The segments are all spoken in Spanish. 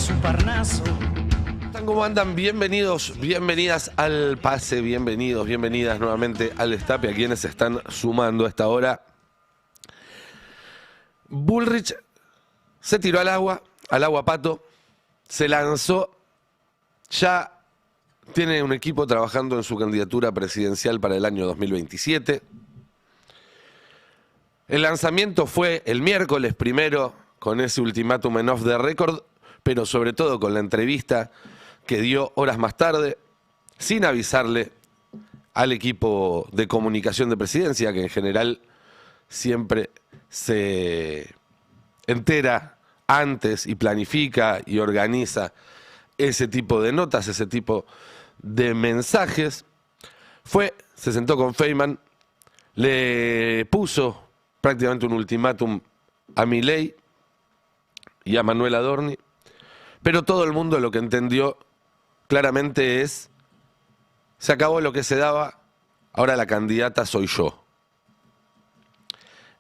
su Parnaso. ¿Cómo andan? Bienvenidos, bienvenidas al pase, bienvenidos, bienvenidas nuevamente al Destape, a quienes se están sumando a esta hora. Bullrich se tiró al agua pato, se lanzó, ya tiene un equipo trabajando en su candidatura presidencial para el año 2027. El lanzamiento fue el miércoles primero, con ese ultimátum en off the record, pero sobre todo con la entrevista que dio horas más tarde, sin avisarle al equipo de comunicación de presidencia, que en general siempre se entera antes y planifica y organiza ese tipo de notas, ese tipo de mensajes. Se sentó con Feynman, le puso prácticamente un ultimátum a Milei y a Manuel Adorni, pero todo el mundo lo que entendió claramente es: se acabó lo que se daba, ahora la candidata soy yo.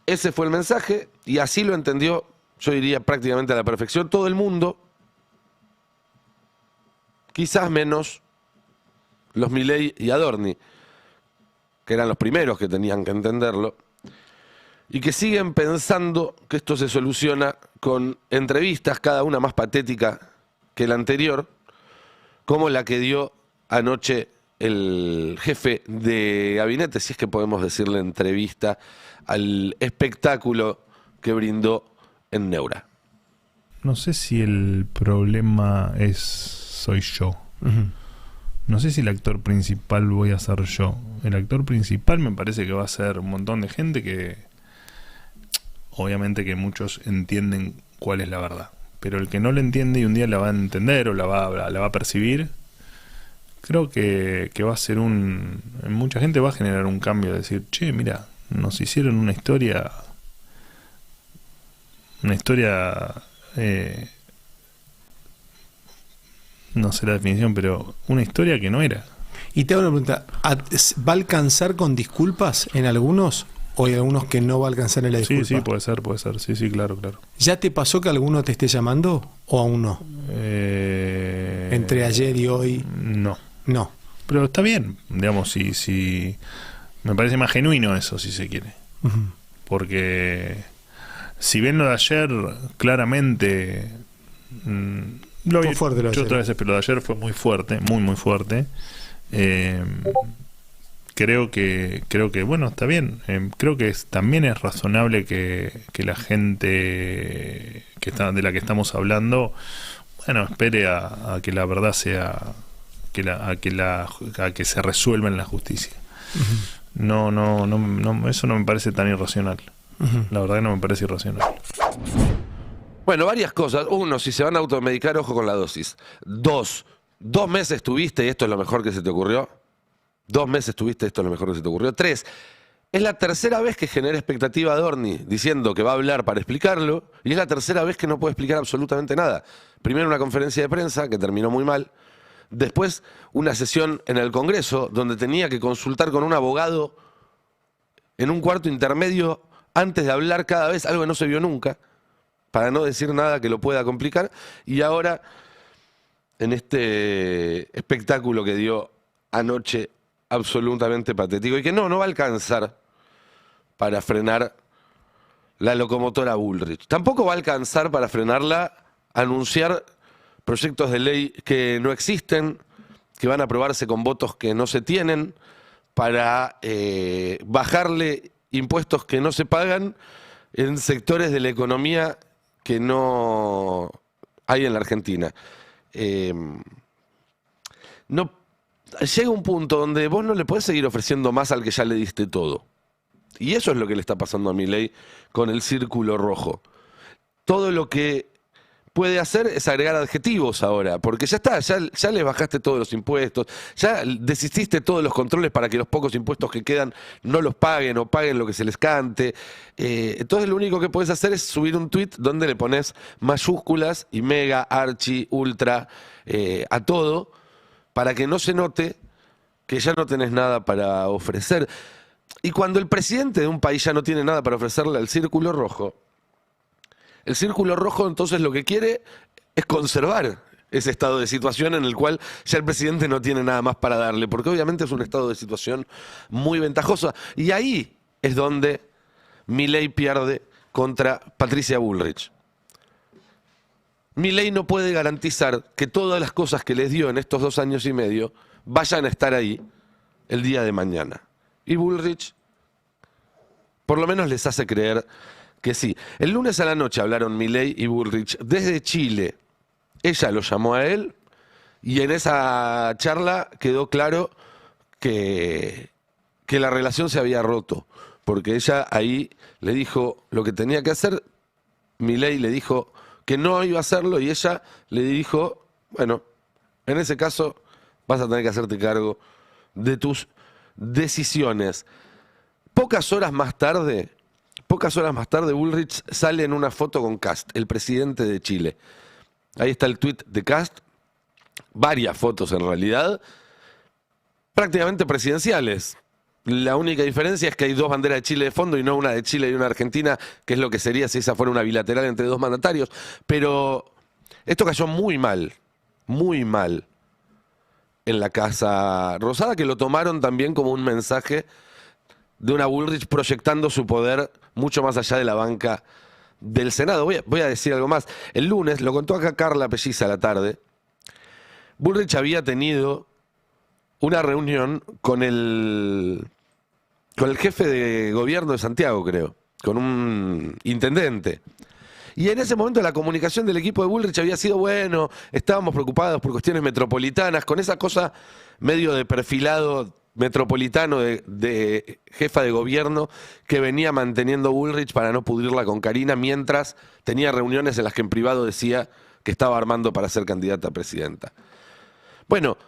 Ese fue el mensaje y así lo entendió, yo diría prácticamente a la perfección, todo el mundo, quizás menos los Milei y Adorni, que eran los primeros que tenían que entenderlo, y que siguen pensando que esto se soluciona con entrevistas, cada una más patética que la anterior, como la que dio anoche el jefe de gabinete, si es que podemos decirle entrevista, al espectáculo que brindó en Neura. No sé si el problema soy yo. No sé si el actor principal voy a ser yo. El actor principal me parece que va a ser un montón de gente que, obviamente que muchos entienden cuál es la verdad, pero el que no la entiende y un día la va a entender o la va a percibir, creo que va a ser en mucha gente va a generar un cambio, de decir, che, mira, nos hicieron una historia no sé la definición, pero una historia que no era. Y te hago una pregunta, ¿va a alcanzar con disculpas en algunos o hay algunos que no va a alcanzar en la disculpa? Sí, puede ser, sí, claro. ¿Ya te pasó que alguno te esté llamando o aún no? Entre ayer y hoy. No. Pero está bien, digamos, si me parece más genuino eso, si se quiere. Porque si bien lo de ayer claramente fue fuerte lo de yo ayer. otra vez, pero lo de ayer fue muy fuerte, muy fuerte. Creo que bueno, está bien. Creo que también es razonable que la gente de la que estamos hablando, bueno, espere a que la verdad sea a que se resuelva en la justicia. No, eso no me parece tan irracional. La verdad que no me parece irracional. Bueno, varias cosas. Uno, si se van a automedicar, ojo con la dosis. Dos meses tuviste y esto es lo mejor que se te ocurrió. 2 meses tuviste, esto es lo mejor que se te ocurrió. 3, es la tercera vez que genera expectativa Adorni diciendo que va a hablar para explicarlo, y es la tercera vez que no puede explicar absolutamente nada. Primero una conferencia de prensa que terminó muy mal, después una sesión en el Congreso donde tenía que consultar con un abogado en un cuarto intermedio antes de hablar cada vez, algo que no se vio nunca, para no decir nada que lo pueda complicar, y ahora en este espectáculo que dio anoche absolutamente patético y que no va a alcanzar para frenar la locomotora Bullrich. Tampoco va a alcanzar para frenarla anunciar proyectos de ley que no existen, que van a aprobarse con votos que no se tienen, para bajarle impuestos que no se pagan en sectores de la economía que no hay en la Argentina. Llega un punto donde vos no le podés seguir ofreciendo más al que ya le diste todo. Y eso es lo que le está pasando a Milei con el círculo rojo. Todo lo que puede hacer es agregar adjetivos ahora, porque ya está, ya les bajaste todos los impuestos, ya desististe todos los controles para que los pocos impuestos que quedan no los paguen o paguen lo que se les cante. Entonces lo único que puedes hacer es subir un tweet donde le pones mayúsculas y mega, archi, ultra, a todo, para que no se note que ya no tenés nada para ofrecer. Y cuando el presidente de un país ya no tiene nada para ofrecerle al círculo rojo, el círculo rojo entonces lo que quiere es conservar ese estado de situación en el cual ya el presidente no tiene nada más para darle, porque obviamente es un estado de situación muy ventajoso. Y ahí es donde Milei pierde contra Patricia Bullrich. Milei no puede garantizar que todas las cosas que les dio en estos 2 años y medio vayan a estar ahí el día de mañana. Y Bullrich por lo menos les hace creer que sí. El lunes a la noche hablaron Milei y Bullrich desde Chile. Ella lo llamó a él y en esa charla quedó claro que la relación se había roto, porque ella ahí le dijo lo que tenía que hacer, Milei le dijo que no iba a hacerlo y ella le dijo, bueno, en ese caso vas a tener que hacerte cargo de tus decisiones. Pocas horas más tarde, Bullrich sale en una foto con Kast, el presidente de Chile. Ahí está el tuit de Kast, varias fotos en realidad, prácticamente presidenciales. La única diferencia es que hay 2 banderas de Chile de fondo y no una de Chile y una de Argentina, que es lo que sería si esa fuera una bilateral entre 2 mandatarios. Pero esto cayó muy mal en la Casa Rosada, que lo tomaron también como un mensaje de una Bullrich proyectando su poder mucho más allá de la banca del Senado. Voy a decir algo más. El lunes, lo contó acá Carla Pelliza a la tarde, Bullrich había tenido una reunión con el jefe de gobierno de Santiago, creo, con un intendente. Y en ese momento la comunicación del equipo de Bullrich había sido, bueno, estábamos preocupados por cuestiones metropolitanas, con esa cosa medio de perfilado metropolitano de jefa de gobierno que venía manteniendo Bullrich para no pudrirla con Karina, mientras tenía reuniones en las que en privado decía que estaba armando para ser candidata a presidenta. Bueno,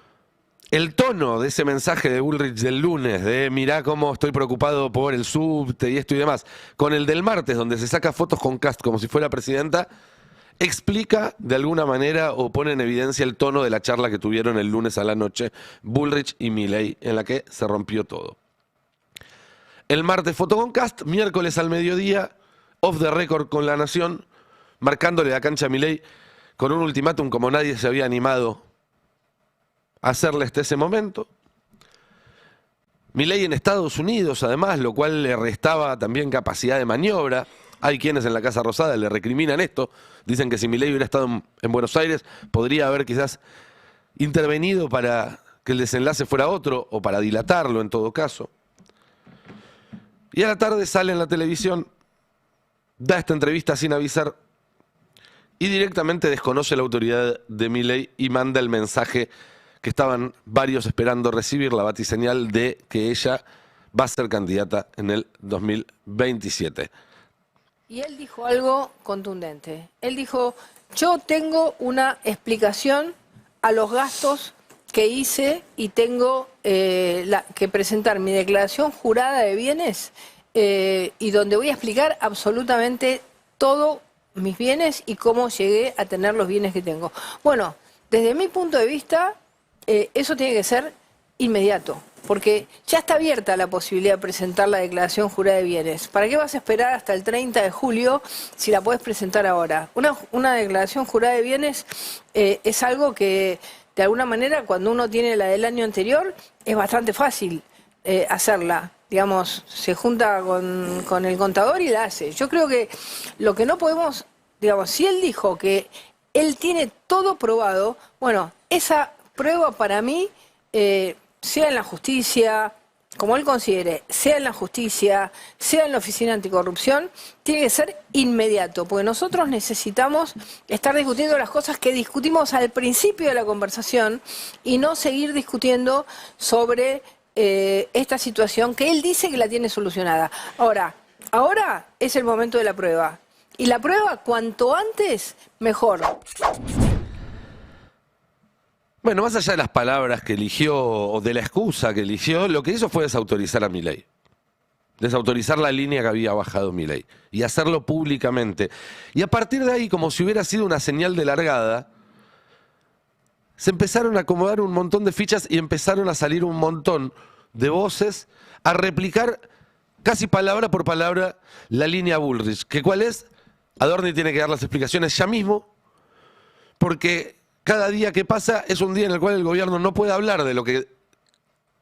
el tono de ese mensaje de Bullrich del lunes, de mirá cómo estoy preocupado por el subte y esto y demás, con el del martes, donde se saca fotos con Kast como si fuera presidenta, explica de alguna manera o pone en evidencia el tono de la charla que tuvieron el lunes a la noche Bullrich y Milei, en la que se rompió todo. El martes foto con Kast, miércoles al mediodía, off the record con La Nación, marcándole la cancha a Milei con un ultimátum como nadie se había animado a hacerle hasta ese momento. Milei en Estados Unidos, además, lo cual le restaba también capacidad de maniobra. Hay quienes en la Casa Rosada le recriminan esto. Dicen que si Milei hubiera estado en Buenos Aires, podría haber quizás intervenido para que el desenlace fuera otro, o para dilatarlo en todo caso. Y a la tarde sale en la televisión, da esta entrevista sin avisar, y directamente desconoce la autoridad de Milei y manda el mensaje que estaban varios esperando recibir, la batiseñal de que ella va a ser candidata en el 2027. Y él dijo algo contundente. Él dijo, yo tengo una explicación a los gastos que hice y tengo que presentar mi declaración jurada de bienes y donde voy a explicar absolutamente todos mis bienes y cómo llegué a tener los bienes que tengo. Bueno, desde mi punto de vista, eso tiene que ser inmediato. Porque ya está abierta la posibilidad de presentar la declaración jurada de bienes. ¿Para qué vas a esperar hasta el 30 de julio si la puedes presentar ahora? Una declaración jurada de bienes es algo que, de alguna manera, cuando uno tiene la del año anterior, es bastante fácil hacerla. Digamos, se junta con el contador y la hace. Yo creo que lo que no podemos, digamos, si él dijo que él tiene todo probado, bueno, esa prueba para mí... sea en la justicia, como él considere, sea en la justicia, sea en la Oficina Anticorrupción, tiene que ser inmediato, porque nosotros necesitamos estar discutiendo las cosas que discutimos al principio de la conversación y no seguir discutiendo sobre esta situación que él dice que la tiene solucionada. Ahora es el momento de la prueba. Y la prueba, cuanto antes, mejor. Bueno, más allá de las palabras que eligió o de la excusa que eligió, lo que hizo fue desautorizar a Milei. Desautorizar la línea que había bajado Milei. Y hacerlo públicamente. Y a partir de ahí, como si hubiera sido una señal de largada, se empezaron a acomodar un montón de fichas y empezaron a salir un montón de voces a replicar casi palabra por palabra la línea Bullrich. ¿Que cuál es? Adorni tiene que dar las explicaciones ya mismo, porque cada día que pasa es un día en el cual el gobierno no puede hablar de lo que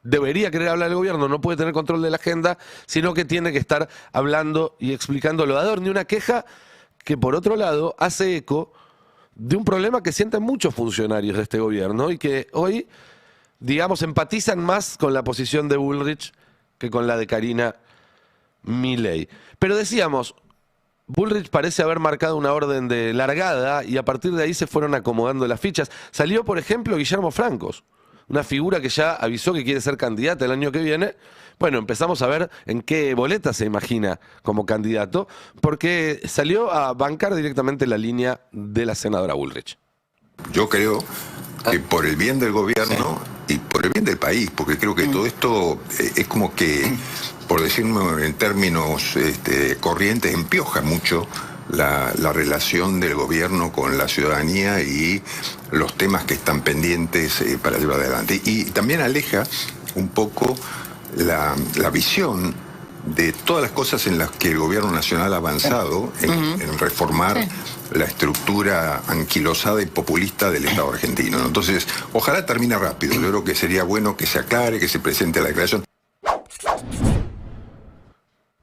debería querer hablar el gobierno, no puede tener control de la agenda, sino que tiene que estar hablando y explicando lo de Adorni, una queja que por otro lado hace eco de un problema que sienten muchos funcionarios de este gobierno y que hoy, digamos, empatizan más con la posición de Bullrich que con la de Karina Milei. Pero decíamos, Bullrich parece haber marcado una orden de largada y a partir de ahí se fueron acomodando las fichas. Salió, por ejemplo, Guillermo Francos, una figura que ya avisó que quiere ser candidata el año que viene. Bueno, empezamos a ver en qué boleta se imagina como candidato, porque salió a bancar directamente la línea de la senadora Bullrich. Yo creo que por el bien del gobierno y por el bien del país, porque creo que todo esto es como que, por decirlo en términos corrientes, empioja mucho la relación del gobierno con la ciudadanía y los temas que están pendientes para llevar adelante. Y también aleja un poco la visión de todas las cosas en las que el gobierno nacional ha avanzado en reformar la estructura anquilosada y populista del Estado argentino, ¿no? Entonces, ojalá termine rápido. Yo creo que sería bueno que se aclare, que se presente la declaración.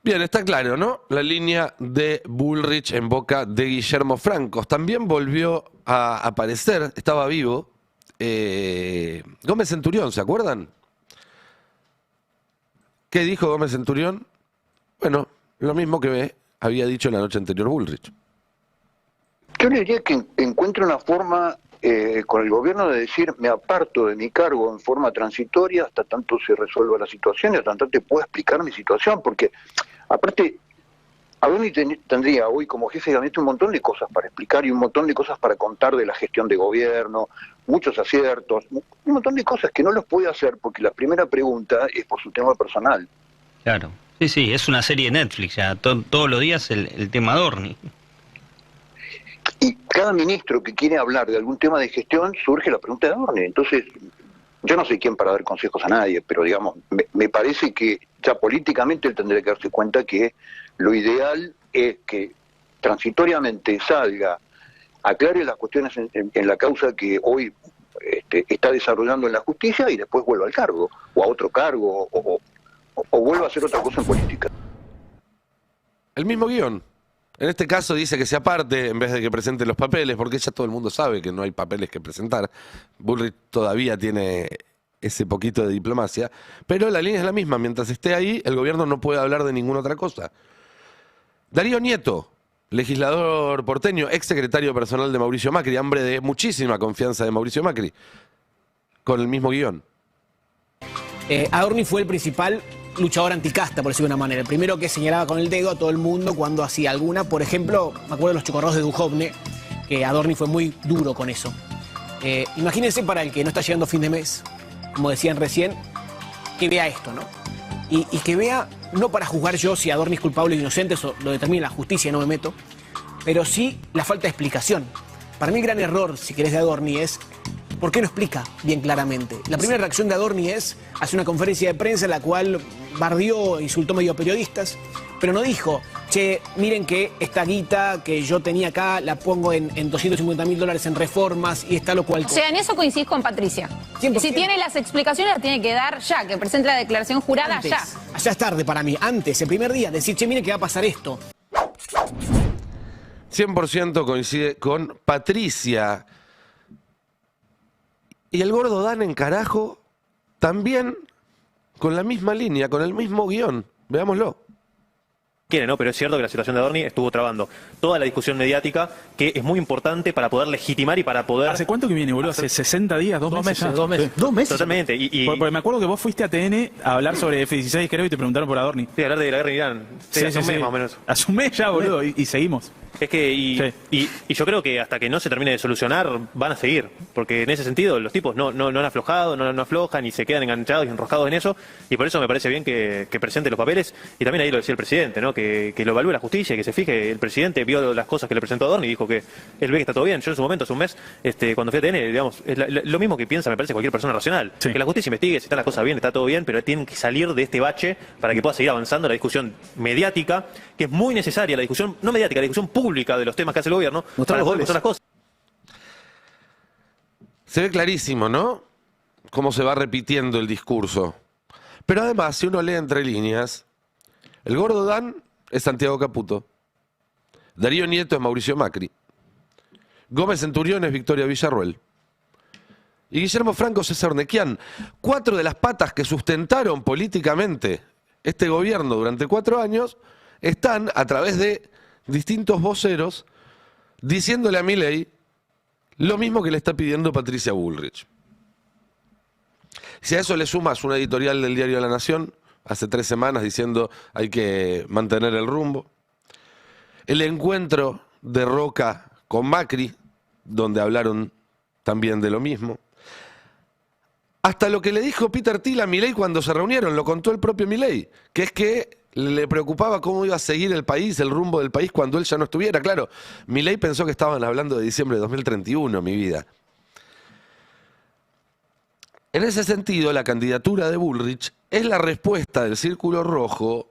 Bien, está claro, ¿no? La línea de Bullrich en boca de Guillermo Francos. También volvió a aparecer, estaba vivo, Gómez Centurión, ¿se acuerdan? ¿Qué dijo Gómez Centurión? Bueno, lo mismo que había dicho la noche anterior Bullrich. Yo le diría que encuentre una forma con el gobierno de decir, me aparto de mi cargo en forma transitoria hasta tanto se resuelva la situación y hasta tanto pueda explicar mi situación, porque aparte, Adorni tendría hoy como jefe de gabinete un montón de cosas para explicar y un montón de cosas para contar de la gestión de gobierno, muchos aciertos, un montón de cosas que no los puede hacer porque la primera pregunta es por su tema personal. Claro, sí, es una serie de Netflix ya, todos los días el tema Adorni. Y cada ministro que quiere hablar de algún tema de gestión surge la pregunta de Adorni. Entonces, yo no soy quien para dar consejos a nadie, pero digamos, me parece que ya políticamente él tendría que darse cuenta que lo ideal es que transitoriamente salga, aclare las cuestiones en la causa que hoy está desarrollando en la justicia y después vuelva al cargo, o a otro cargo, o vuelva a hacer otra cosa en política. El mismo guión. En este caso dice que se aparte en vez de que presente los papeles, porque ya todo el mundo sabe que no hay papeles que presentar. Bullrich todavía tiene ese poquito de diplomacia, pero la línea es la misma. Mientras esté ahí, el gobierno no puede hablar de ninguna otra cosa. Darío Nieto, legislador porteño, ex secretario personal de Mauricio Macri, hombre de muchísima confianza de Mauricio Macri, con el mismo guión. Adorni fue el principal luchador anticasta, por decirlo de una manera. El primero que señalaba con el dedo a todo el mundo cuando hacía alguna. Por ejemplo, me acuerdo de los chocorros de Duhovne, que Adorni fue muy duro con eso. Imagínense para el que no está llegando fin de mes, como decían recién, que vea esto, ¿no? Y que vea, no para juzgar yo si Adorni es culpable o inocente, eso lo determina la justicia, no me meto, pero sí la falta de explicación. Para mí el gran error, si querés, de Adorni es ¿por qué no explica bien claramente? La primera reacción de Adorni es hacer una conferencia de prensa en la cual bardeó, insultó medio a periodistas, pero no dijo, che, miren que esta guita que yo tenía acá la pongo en $250.000 en reformas y está lo cual... O sea, en eso coincidís con Patricia. 100%. Si tiene las explicaciones las tiene que dar ya, que presente la declaración jurada antes, ya. Allá es tarde para mí, antes, el primer día, decir, che, miren que va a pasar esto. 100% coincide con Patricia. Y el gordo Dan en carajo también con la misma línea, con el mismo guión. Veámoslo. Quiere, ¿no? Pero es cierto que la situación de Adorni estuvo trabando toda la discusión mediática, que es muy importante para poder legitimar y para poder... ¿Hace cuánto que viene, boludo? ¿Hace 60 días? ¿2 meses? Ya? 2 meses. Sí. 2 meses. Totalmente. Porque me acuerdo que vos fuiste a TN a hablar sobre F-16, creo, y te preguntaron por Adorni. Sí, hablar de la guerra en Irán. Sí, hace un mes más o menos. Hace un mes ya, boludo, y seguimos. Es que, y yo creo que hasta que no se termine de solucionar, van a seguir. Porque en ese sentido, los tipos no han aflojado, no aflojan y se quedan enganchados y enroscados en eso. Y por eso me parece bien que presente los papeles. Y también ahí lo decía el presidente, ¿no? Que lo evalúe la justicia, que se fije. El presidente vio las cosas que le presentó Adorni y dijo que él ve que está todo bien. Yo en su momento, hace un mes, cuando fui a TN, digamos, es lo mismo que piensa, me parece, cualquier persona racional. Sí. Que la justicia investigue si están las cosas bien, está todo bien, pero tienen que salir de este bache para que pueda seguir avanzando la discusión mediática, que es muy necesaria, la discusión, no mediática, la discusión pública de los temas que hace el gobierno, mostrar para poder mostrar las cosas. Se ve clarísimo, ¿no? Cómo se va repitiendo el discurso. Pero además, si uno lee entre líneas, el gordo Dan es Santiago Caputo, Darío Nieto es Mauricio Macri, Gómez Centurión es Victoria Villarruel y Guillermo Franco es César Nequian. 4 de las patas que sustentaron políticamente este gobierno durante 4 años están a través de distintos voceros diciéndole a Milei lo mismo que le está pidiendo Patricia Bullrich. Si a eso le sumas una editorial del diario La Nación hace 3 semanas diciendo hay que mantener el rumbo, el encuentro de Roca con Macri, donde hablaron también de lo mismo, hasta lo que le dijo Peter Thiel a Milei cuando se reunieron, lo contó el propio Milei, que es que le preocupaba cómo iba a seguir el país, el rumbo del país cuando él ya no estuviera. Claro, Milei pensó que estaban hablando de diciembre de 2031, mi vida. En ese sentido, la candidatura de Bullrich es la respuesta del Círculo Rojo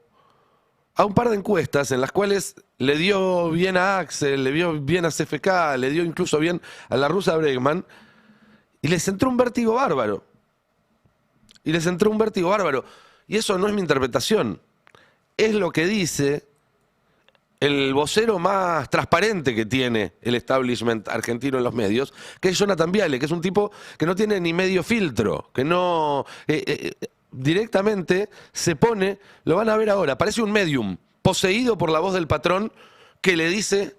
a un par de encuestas en las cuales le dio bien a Axel, le dio bien a CFK, le dio incluso bien a la rusa Bregman, y les entró un vértigo bárbaro. Y eso no es mi interpretación. Es lo que dice el vocero más transparente que tiene el establishment argentino en los medios, que es Jonathan Viale, que es un tipo que no tiene ni medio filtro, que no directamente se pone, lo van a ver ahora, parece un medium poseído por la voz del patrón que le dice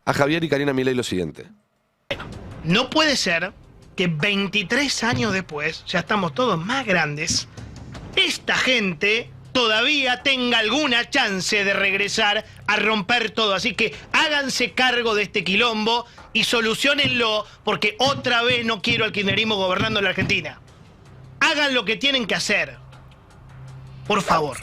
a Javier y Karina Milei lo siguiente. No puede ser que 23 años después, ya estamos todos más grandes, esta gente todavía tenga alguna chance de regresar a romper todo. Así que háganse cargo de este quilombo y soluciónenlo, porque otra vez no quiero al kirchnerismo gobernando la Argentina. Hagan lo que tienen que hacer. Por favor.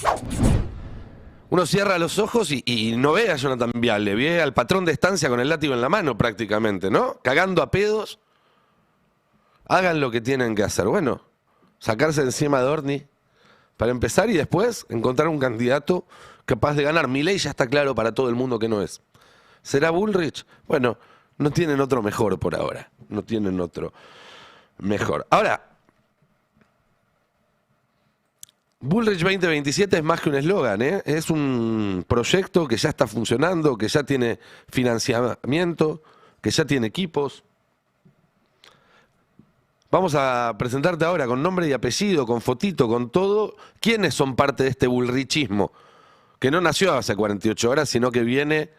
Uno cierra los ojos y no ve a Jonathan Viale, ve al patrón de estancia con el látigo en la mano prácticamente, ¿no? Cagando a pedos. Hagan lo que tienen que hacer. Bueno, sacarse encima de Orni para empezar y después encontrar un candidato capaz de ganar. Milei ya está claro para todo el mundo que no es. ¿Será Bullrich? Bueno, no tienen otro mejor por ahora. No tienen otro mejor. Ahora, Bullrich 2027 es más que un eslogan, ¿eh? Es un proyecto que ya está funcionando, que ya tiene financiamiento, que ya tiene equipos. Vamos a presentarte ahora con nombre y apellido, con fotito, con todo, quiénes son parte de este bullrichismo, que no nació hace 48 horas, sino que viene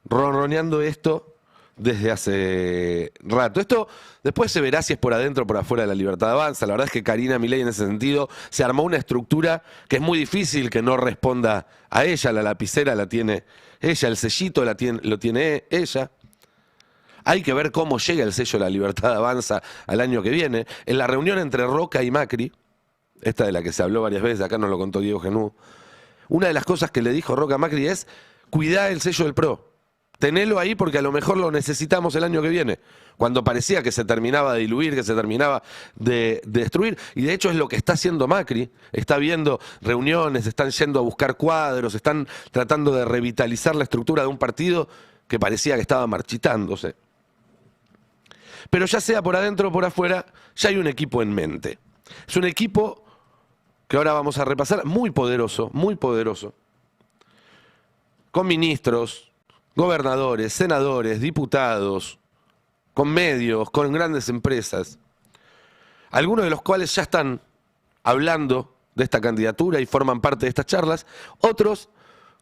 ronroneando esto desde hace rato. Esto después se verá si es por adentro o por afuera de La Libertad Avanza. La verdad es que Karina Milei en ese sentido se armó una estructura que es muy difícil que no responda a ella. La lapicera la tiene ella, el sellito lo tiene ella. Hay que ver cómo llega el sello de La Libertad Avanza al año que viene. En la reunión entre Roca y Macri, esta de la que se habló varias veces, acá nos lo contó Diego Genú, una de las cosas que le dijo Roca a Macri es: cuidá el sello del PRO. Tenelo ahí porque a lo mejor lo necesitamos el año que viene, cuando parecía que se terminaba de diluir, que se terminaba de destruir. Y de hecho es lo que está haciendo Macri. Está viendo reuniones, están yendo a buscar cuadros, están tratando de revitalizar la estructura de un partido que parecía que estaba marchitándose. Pero ya sea por adentro o por afuera, ya hay un equipo en mente. Es un equipo que ahora vamos a repasar, muy poderoso, con ministros, gobernadores, senadores, diputados, con medios, con grandes empresas, algunos de los cuales ya están hablando de esta candidatura y forman parte de estas charlas, otros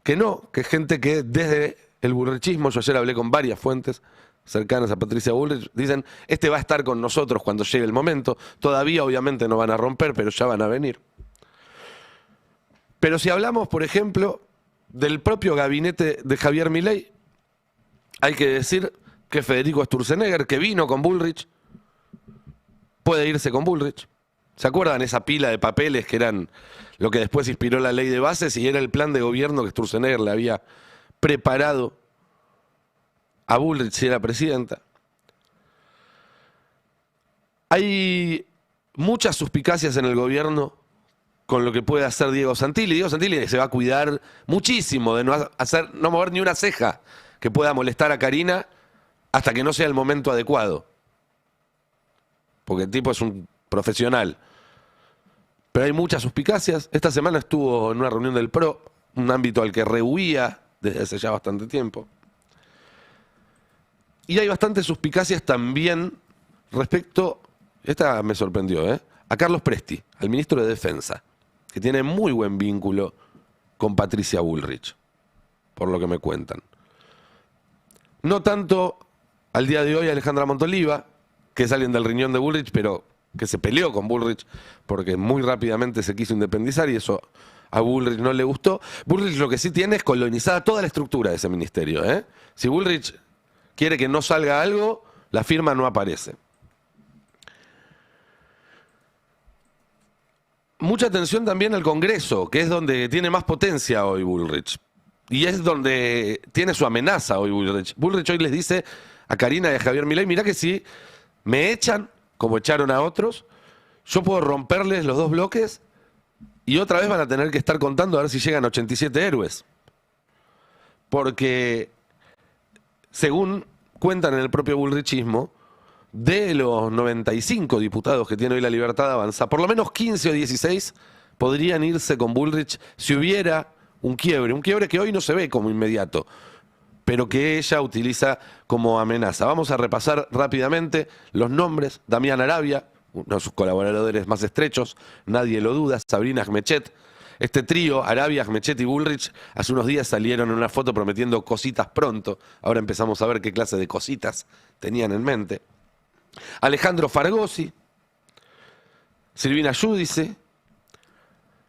que no, que gente que desde el bullrichismo, yo ayer hablé con varias fuentes cercanas a Patricia Bullrich, dicen, este va a estar con nosotros cuando llegue el momento, todavía obviamente no van a romper, pero ya van a venir. Pero si hablamos, por ejemplo, del propio gabinete de Javier Milei, hay que decir que Federico Sturzenegger, que vino con Bullrich, puede irse con Bullrich. ¿Se acuerdan esa pila de papeles que eran lo que después inspiró la ley de bases y era el plan de gobierno que Sturzenegger le había preparado a Bullrich si era presidenta? Hay muchas suspicacias en el gobierno con lo que puede hacer Diego Santilli. Diego Santilli se va a cuidar muchísimo de no mover ni una ceja que pueda molestar a Karina hasta que no sea el momento adecuado. porque el tipo es un profesional. Pero hay muchas suspicacias. Esta semana estuvo en una reunión del PRO, un ámbito al que rehuía desde hace ya bastante tiempo. Y hay bastantes suspicacias también respecto, esta me sorprendió, a Carlos Presti, al ministro de Defensa, que tiene muy buen vínculo con Patricia Bullrich, por lo que me cuentan. No tanto al día de hoy Alejandra Montoliva, que es alguien del riñón de Bullrich, pero que se peleó con Bullrich porque muy rápidamente se quiso independizar y eso a Bullrich no le gustó. Bullrich lo que sí tiene es colonizada toda la estructura de ese ministerio. Si Bullrich quiere que no salga algo, la firma no aparece. Mucha atención también al Congreso, que es donde tiene más potencia hoy Bullrich. Y es donde tiene su amenaza hoy Bullrich. Bullrich hoy les dice a Karina y a Javier Milei, mirá que si me echan, como echaron a otros, yo puedo romperles los dos bloques y otra vez van a tener que estar contando a ver si llegan 87 héroes. Porque, según cuentan en el propio bullrichismo, de los 95 diputados que tiene hoy la Libertad Avanza, por lo menos 15 o 16 podrían irse con Bullrich si hubiera un quiebre que hoy no se ve como inmediato, pero que ella utiliza como amenaza. Vamos a repasar rápidamente los nombres. Damián Arabia, uno de sus colaboradores más estrechos, nadie lo duda, Sabrina Agmechet. Este trío, Arabia, Agmechet y Bullrich, hace unos días salieron en una foto prometiendo cositas pronto. Ahora empezamos a ver qué clase de cositas tenían en mente. Alejandro Fargosi, Silvina Giudice,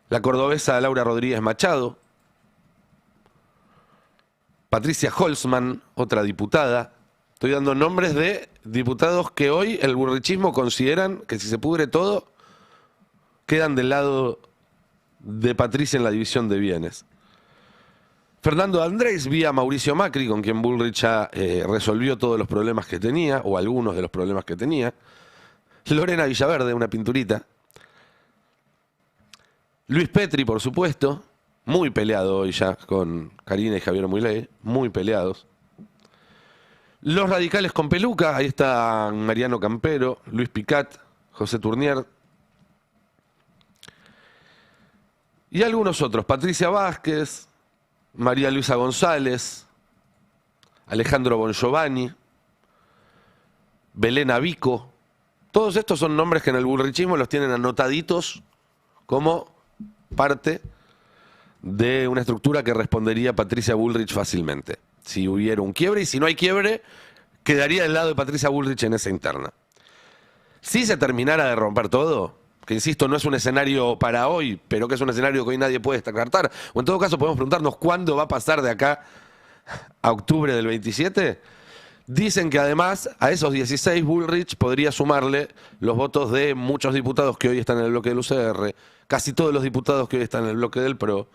la cordobesa Laura Rodríguez Machado, Patricia Holzman, otra diputada. Estoy dando nombres de diputados que hoy el bullrichismo consideran que si se pudre todo, quedan del lado de Patricia en la división de bienes. Fernando Andrés vía Mauricio Macri, con quien Bullrich ya resolvió todos los problemas que tenía, o algunos de los problemas que tenía. Lorena Villaverde, una pinturita. Luis Petri, por supuesto, muy peleado hoy ya con Karina y Javier Milei, muy peleados. Los radicales con peluca, ahí están Mariano Campero, Luis Picat, José Turnier. Y algunos otros, Patricia Vázquez, María Luisa González, Alejandro Bongiovanni, Belén Avico. Todos estos son nombres que en el bullrichismo los tienen anotaditos como parte de una estructura que respondería a Patricia Bullrich fácilmente. Si hubiera un quiebre, y si no hay quiebre, quedaría del lado de Patricia Bullrich en esa interna. Si se terminara de romper todo, que insisto, no es un escenario para hoy, pero que es un escenario que hoy nadie puede descartar, o en todo caso podemos preguntarnos cuándo va a pasar de acá a octubre del 27, dicen que además a esos 16 Bullrich podría sumarle los votos de muchos diputados que hoy están en el bloque del UCR, casi todos los diputados que hoy están en el bloque del PRO,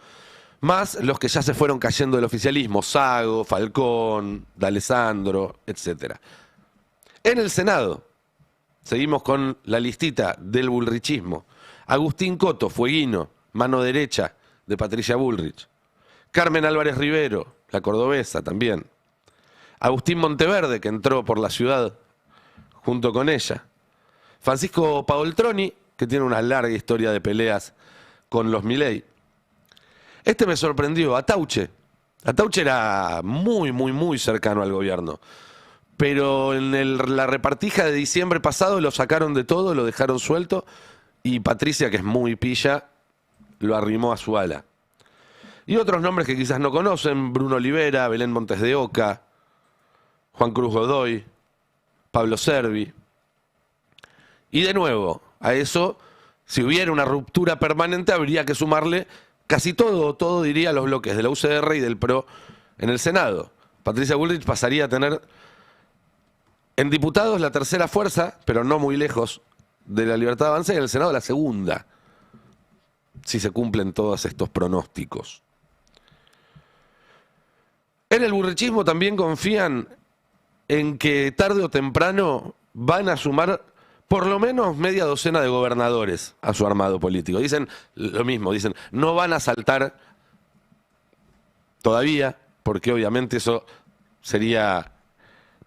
más los que ya se fueron cayendo del oficialismo, Sago, Falcón, D'Alessandro, etc. En el Senado, seguimos con la listita del bullrichismo. Agustín Coto, fueguino, mano derecha de Patricia Bullrich. Carmen Álvarez Rivero, la cordobesa también. Agustín Monteverde, que entró por la ciudad junto con ella. Francisco Paoltroni, que tiene una larga historia de peleas con los Milei. Este me sorprendió, Atauche. Atauche era muy cercano al gobierno. Pero en la repartija de diciembre pasado lo sacaron de todo, lo dejaron suelto. Y Patricia, que es muy pilla, lo arrimó a su ala. Y otros nombres que quizás no conocen, Bruno Olivera, Belén Montes de Oca, Juan Cruz Godoy, Pablo Servi. Y de nuevo, a eso, si hubiera una ruptura permanente, habría que sumarle casi todo diría los bloques de la UCR y del PRO en el Senado. Patricia Bullrich pasaría a tener en diputados la tercera fuerza, pero no muy lejos de la Libertad Avanza, y en el Senado la segunda, si se cumplen todos estos pronósticos. En el bullrichismo también confían en que tarde o temprano van a sumar por lo menos media docena de gobernadores a su armado político. Dicen lo mismo, dicen, no van a saltar todavía, porque obviamente eso sería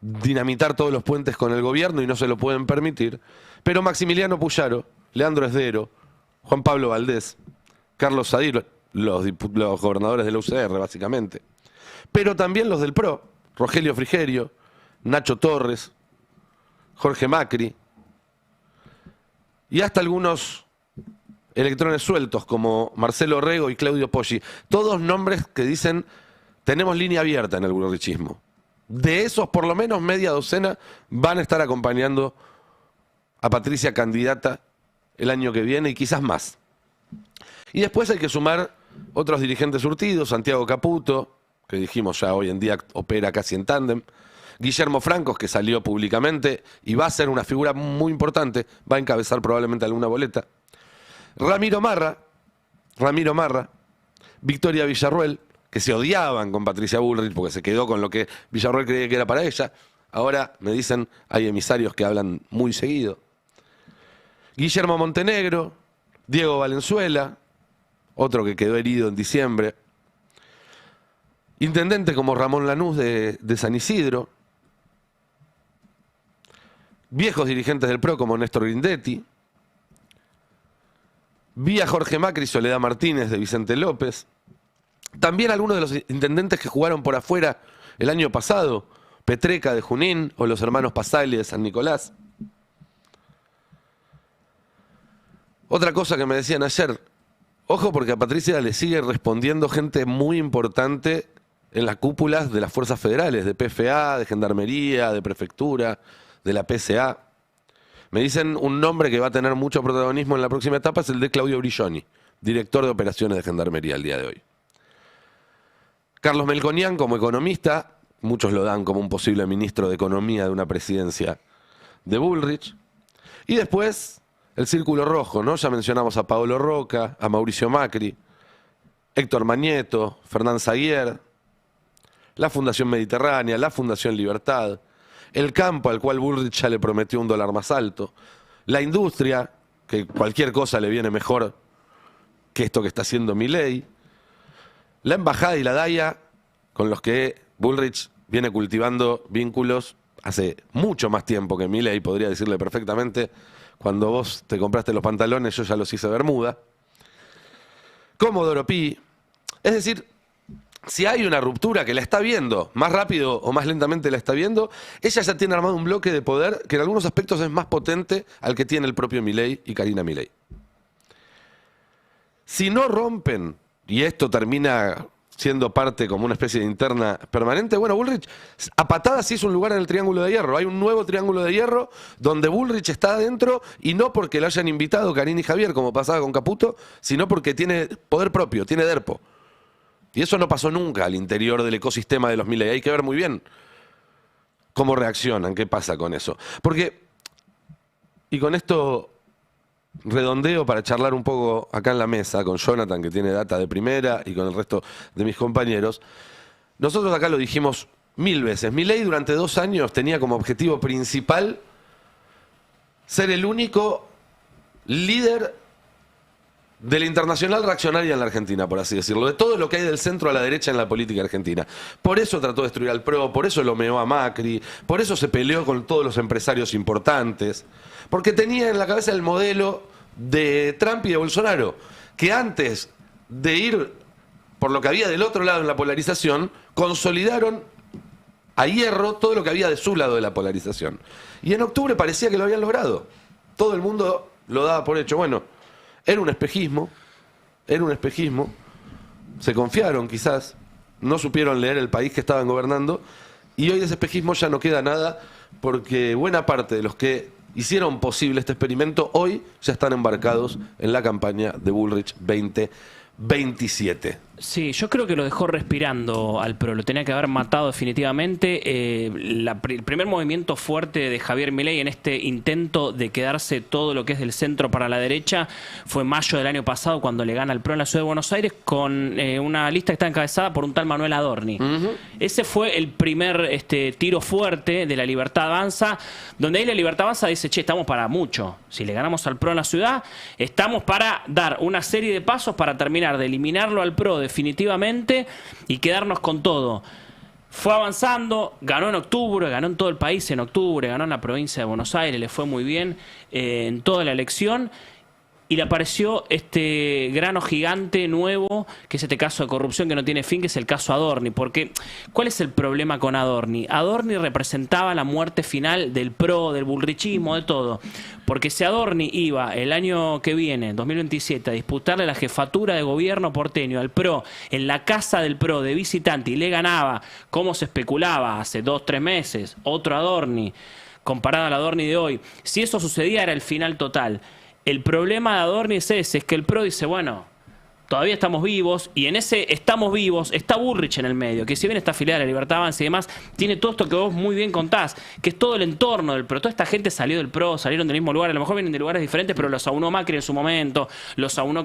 dinamitar todos los puentes con el gobierno y no se lo pueden permitir. Pero Maximiliano Puyaro, Leandro Esdero, Juan Pablo Valdés, Carlos Sadir, los gobernadores de la UCR, básicamente. Pero también los del PRO, Rogelio Frigerio, Nacho Torres, Jorge Macri, y hasta algunos electrones sueltos como Marcelo Rego y Claudio Poggi. Todos nombres que dicen, tenemos línea abierta en el bullrichismo. De esos, por lo menos media docena van a estar acompañando a Patricia candidata el año que viene y quizás más. Y después hay que sumar otros dirigentes surtidos, Santiago Caputo, que dijimos ya hoy en día opera casi en tándem, Guillermo Francos, que salió públicamente y va a ser una figura muy importante, va a encabezar probablemente alguna boleta, Ramiro Marra, Victoria Villarruel, que se odiaban con Patricia Bullrich porque se quedó con lo que Villarruel creía que era para ella. Ahora, me dicen, hay emisarios que hablan muy seguido. Guillermo Montenegro, Diego Valenzuela, otro que quedó herido en diciembre. Intendente como Ramón Lanús de San Isidro. Viejos dirigentes del PRO como Néstor Grindetti. Vía Jorge Macri, Soledad Martínez de Vicente López. También algunos de los intendentes que jugaron por afuera el año pasado, Petreca de Junín o los hermanos Pasali de San Nicolás. Otra cosa que me decían ayer, ojo porque a Patricia le sigue respondiendo gente muy importante en las cúpulas de las fuerzas federales, de PFA, de Gendarmería, de Prefectura, de la PCA. Me dicen un nombre que va a tener mucho protagonismo en la próxima etapa es el de Claudio Brilloni, director de operaciones de Gendarmería el día de hoy. Carlos Melconian como economista, muchos lo dan como un posible ministro de Economía de una presidencia de Bullrich. Y después el Círculo Rojo, ¿no? Ya mencionamos a Paolo Roca, a Mauricio Macri, Héctor Mañeto, Fernán Zaguier, la Fundación Mediterránea, la Fundación Libertad, el campo al cual Bullrich ya le prometió $1 más alto, la industria, que cualquier cosa le viene mejor que esto que está haciendo Milei, la embajada y la DAIA, con los que Bullrich viene cultivando vínculos hace mucho más tiempo que Milei, podría decirle perfectamente, cuando vos te compraste los pantalones, yo ya los hice bermuda. Comodoro Pi. Es decir, si hay una ruptura que la está viendo, más rápido o más lentamente la está viendo, ella ya tiene armado un bloque de poder que en algunos aspectos es más potente al que tiene el propio Milei y Karina Milei. Si no rompen, y esto termina siendo parte como una especie de interna permanente, bueno, Bullrich a patadas hizo un lugar en el Triángulo de Hierro. Hay un nuevo Triángulo de Hierro donde Bullrich está adentro y no porque lo hayan invitado Karina y Javier, como pasaba con Caputo, sino porque tiene poder propio, tiene derpo. Y eso no pasó nunca al interior del ecosistema de los Milei. Hay que ver muy bien cómo reaccionan, qué pasa con eso. Porque, y con esto redondeo para charlar un poco acá en la mesa con Jonathan, que tiene data de primera, y con el resto de mis compañeros. Nosotros acá lo dijimos 1000 veces. Milei durante 2 años tenía como objetivo principal ser el único líder de la internacional reaccionaria en la Argentina, por así decirlo, de todo lo que hay del centro a la derecha en la política argentina. Por eso trató de destruir al PRO, por eso lo meó a Macri, por eso se peleó con todos los empresarios importantes, porque tenía en la cabeza el modelo de Trump y de Bolsonaro, que antes de ir por lo que había del otro lado en la polarización, consolidaron a hierro todo lo que había de su lado de la polarización. Y en octubre parecía que lo habían logrado. Todo el mundo lo daba por hecho. Bueno, era un espejismo, se confiaron quizás, no supieron leer el país que estaban gobernando, y hoy de ese espejismo ya no queda nada, porque buena parte de los que hicieron posible este experimento hoy ya están embarcados en la campaña de Bullrich 2027. Sí, yo creo que lo dejó respirando al PRO, lo tenía que haber matado definitivamente. El primer movimiento fuerte de Javier Milei en este intento de quedarse todo lo que es del centro para la derecha fue en mayo del año pasado, cuando le gana al PRO en la ciudad de Buenos Aires con una lista que está encabezada por un tal Manuel Adorni. Ese fue el primer tiro fuerte de La Libertad Avanza, donde ahí La Libertad Avanza dice, che, estamos para mucho. Si le ganamos al PRO en la ciudad, estamos para dar una serie de pasos para terminar de eliminarlo al PRO definitivamente y quedarnos con todo. Fue avanzando, ganó en octubre, ganó en todo el país en octubre, ganó en la provincia de Buenos Aires, le fue muy bien en toda la elección. Y le apareció este grano gigante nuevo, que es este caso de corrupción que no tiene fin, que es el caso Adorni. Porque, ¿cuál es el problema con Adorni? Adorni representaba la muerte final del PRO, del bullrichismo, de todo. Porque si Adorni iba el año que viene, 2027, a disputarle la jefatura de gobierno porteño al PRO, en la casa del PRO de visitante, y le ganaba, como se especulaba hace 2-3 meses, otro Adorni, comparado al Adorni de hoy, si eso sucedía era el final total. El problema de Adorni es ese, es que el PRO dice, bueno, todavía estamos vivos, y en ese estamos vivos está Bullrich en el medio, que si bien está afiliada a la Libertad Avanza y demás, tiene todo esto que vos muy bien contás, que es todo el entorno del PRO. Toda esta gente salió del PRO, salieron del mismo lugar, a lo mejor vienen de lugares diferentes, pero los aunó Macri en su momento, los aunó